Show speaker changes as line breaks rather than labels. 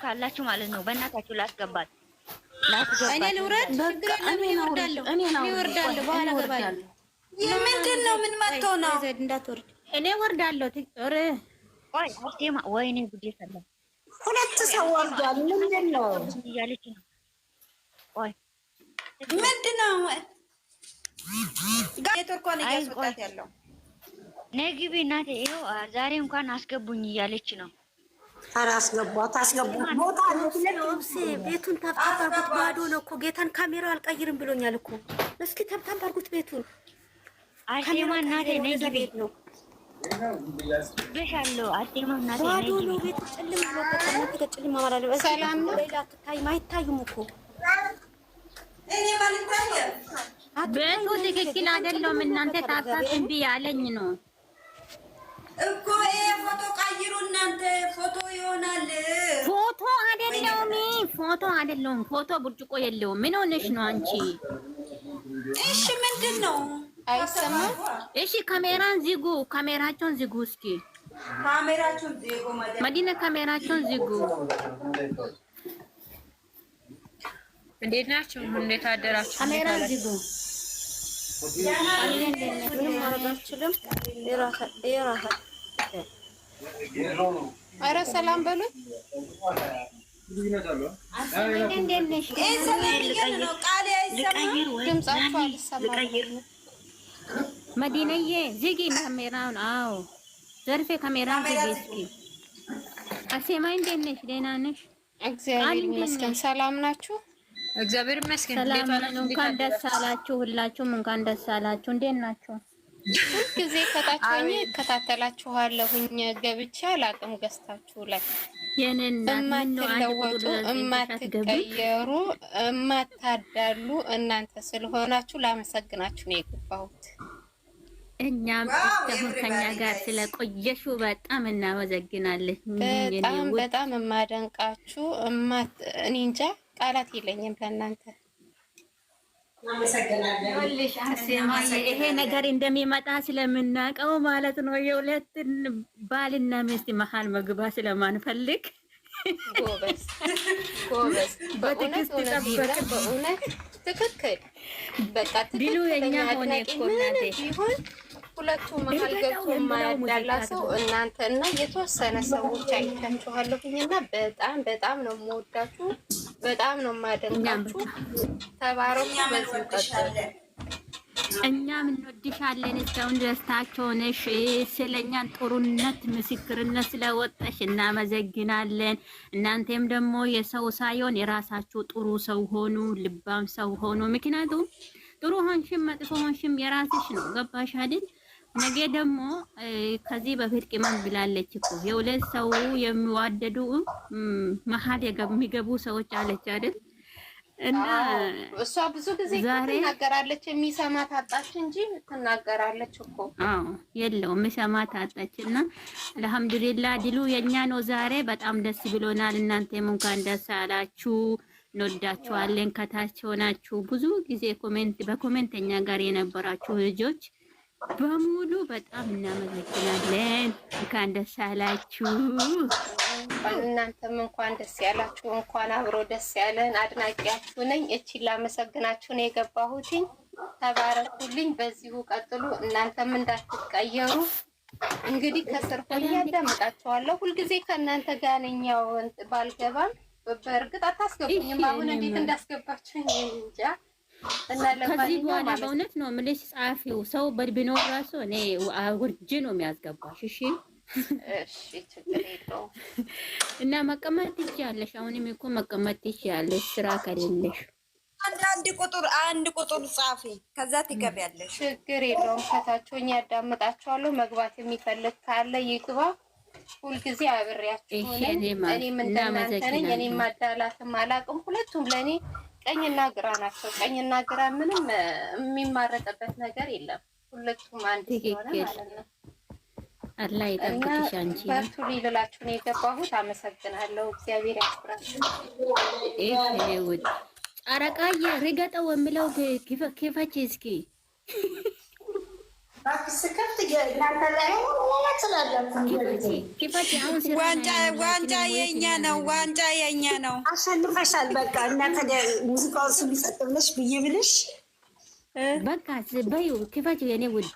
ካላችሁ ማለት ነው በእናታችሁ ላስገባት
እኔ ልውረድ። እኔ እወርዳለሁ በኋላ ገባለሁ።
ምንድን ነው ምን መጥቶ ነው?
እንዳትወርድ
እኔ ወርዳለሁ።
ቆይ አርሴማ ወይኔ ጉዴ ፈላ።
ሁለት ሰው ወርዷል። ምንድን ነው
እያለች ነው? ቆይ
ምንድን ነው ኔትወርኳን እያስወጣት ያለው?
ነይ ግቢ እናቴ። ይኸው ዛሬ እንኳን አስገቡኝ እያለች ነው።
ኧረ አስገቧት ቦታ
ቤቱን ታብታብ አድርጉት። ባዶ ነው እኮ ጌታን ካሜራው አልቀይርም ብሎኛል እኮ። እስኪ ታብታብ አድርጉት ቤቱን።
አርሴማ እናቴ ነይ ግቢ ነው ብሻለሁ። አርሴማ እናቴ ነይ ግቢ።
ባዶ ነው ቤቱ ጨልም ብሎ ጨልም ማለት ነው። ሰላም ነው። ሌላ አትታይም አይታዩም እኮ
እኔ ባልታየ
ቤቱ ትክክል አይደለም። እናንተ ታብታብ እምቢ ያለኝ ነው
እኮ ይሄ ፎቶ ቀይሩ እናንተ። ፎቶ ይሆናል።
ፎቶ አይደለም። ፎቶ ብርጭቆ የለውም። ምን ሆነሽ ነው አንቺ?
እሺ ምንድን ነው
አይሰማም?
እሺ ካሜራን ዝጉ። ካሜራቸውን ዝጉ። እስኪ
ካሜራቸውን ዝጉ።
መዲና ካሜራቸውን ዝጉ።
እንዴት ናችሁ? እንዴት አደራችሁ?
ካሜራን ዝጉ።
ምንም ማድረግ አልችልም። ኧረ ሰላም በሉኝ። ድምጻችሁ አልሰማም።
መዲናዬ ዝጊ ካሜራውን። አዎ ዘርፌ ካሜራውን ዝጊ እስኪ። አርሴማ እንዴት ነሽ? ደህና ነሽ?
እግዚአብሔር ይመስገን። ሰላም ናችሁ?
እግዚአብሔር ይመስገን።
ሰላም ነን። እንኳን ደስ አላችሁ። ሁላችሁም እንኳን ደስ አላችሁ። እንዴት ናችሁ?
ሁልጊዜ ከታች ሆኜ እከታተላችኋለሁኝ። ገብቼ አላቅም ገዝታችሁ ላይ የማትለወጡ የማትቀየሩ የማታዳሉ እናንተ ስለሆናችሁ ላመሰግናችሁ ነው የገባሁት።
እኛም እስካሁን ከኛ ጋር ስለቆየሹ በጣም እናመሰግናለን።
በጣም የማደንቃችሁ እኔ እንጃ ቃላት የለኝም ለእናንተ።
ይሄ ነገር እንደሚመጣ ስለምናውቀው ማለት ነው። የሁለትን ባልና ሚስት መሀል መግባት ስለማንፈልግ
ጎበዝ
በትዕግስት ጠበቅን።
በእውነት ትክክል። በቃ
ድሉ የኛ ሆነ እኮ እናቴ።
ቢሆን ሁለቱ መሀል ገብቶ የማያዳላ ሰው እናንተና የተወሰነ ሰዎች አይታችኋለሁኝና በጣም ነው የምወዳችሁ፣ በጣም ነው የማደንቃችሁ። ተባረኩ። በዚህ ቀጥሉ።
እኛም እንወድሻለን። እስካሁን ደስታቸው ነሽ። ስለኛን ጥሩነት ምስክርነት ስለወጣሽ እናመሰግናለን። እናንተም ደግሞ የሰው ሳይሆን የራሳችሁ ጥሩ ሰው ሆኑ፣ ልባም ሰው ሆኑ። ምክንያቱም ጥሩ ሆንሽም መጥፎ ሆንሽም የራስሽ ነው። ገባሽ አይደል? ነገ ደግሞ ከዚህ በፊት ቅመም ብላለች እኮ የሁለት ሰው የሚዋደዱ መሀል የሚገቡ ሰዎች አለች አይደል? እና
እሷ ብዙ ጊዜ ትናገራለች፣ የሚሰማ ታጣች እንጂ ትናገራለች እኮ።
አዎ የለውም የሚሰማ ታጣች። እና አልሐምዱሊላህ ድሉ የኛ ነው ዛሬ። በጣም ደስ ብሎናል። እናንተም እንኳን ደስ አላችሁ። እንወዳችኋለን። ከታች ሆናችሁ ብዙ ጊዜ በኮሜንተኛ ጋር የነበራችሁ ልጆች በሙሉ በጣም እናመሰግናለን። እንኳን ደስ አላችሁ።
እናንተም እንኳን ደስ ያላችሁ። እንኳን አብሮ ደስ ያለን። አድናቂያችሁ ነኝ። እቺን ላመሰግናችሁ ነው የገባሁትኝ። ተባረኩልኝ። በዚሁ ቀጥሉ። እናንተም እንዳትቀየሩ። እንግዲህ ከስር ሆኜ አዳምጣችኋለሁ። ሁልጊዜ ከእናንተ ጋር ነኝ። ያው ባልገባም በእርግጥ አታስገቡኝም። አሁን እንዴት እንዳስገባችሁኝ እንጃ። እና
ከዚህ በኋላ በእውነት ነው የምልሽ ጻፊው ሰው ቢኖር ራሱ እኔ ውርጅ ነው የሚያስገባሽ። እሺ
ችግር የለውም።
እና መቀመጥ ትችያለሽ። አሁንም እኮ መቀመጥ ትችያለሽ ስራ ከሌለሽ።
አንድ ቁጥር ጻፊ፣ ከዛ ትገቢያለሽ።
ችግር የለውም። ከታች ሆኜ ያዳምጣችኋለሁ። መግባት የሚፈልግ ካለ ይግባ። ሁልጊዜ አብሬያችሁ ነኝ። እኔም እንደናንተ ነኝ። እኔም ማዳላትም አላውቅም። ሁለቱም ለእኔ ቀኝና ግራ ናቸው። ቀኝና ግራ ምንም የሚማረጥበት ነገር የለም። ሁለቱም አንድ ስለሆነ ማለት ነው።
አላህ ይጠብቅሽ። አንቺ
በርቱ ልላችሁ ነው የገባሁት። አመሰግናለሁ። እግዚአብሔር ያክብራችሁ።
ይሄ ውድ ጨረቃዬ ርገጠው የሚለው ክፈች እስኪ።
ዋንጫ የኛ ነው። ዋንጫ የኛ ነው።
አሸንፈሻል። በቃ እና ታዲያ ሙዚቃውን ስሚ ጸጥ ብለሽ ብዬ ብለሽ
በቃ በዩ ክፈችው የኔ ውድ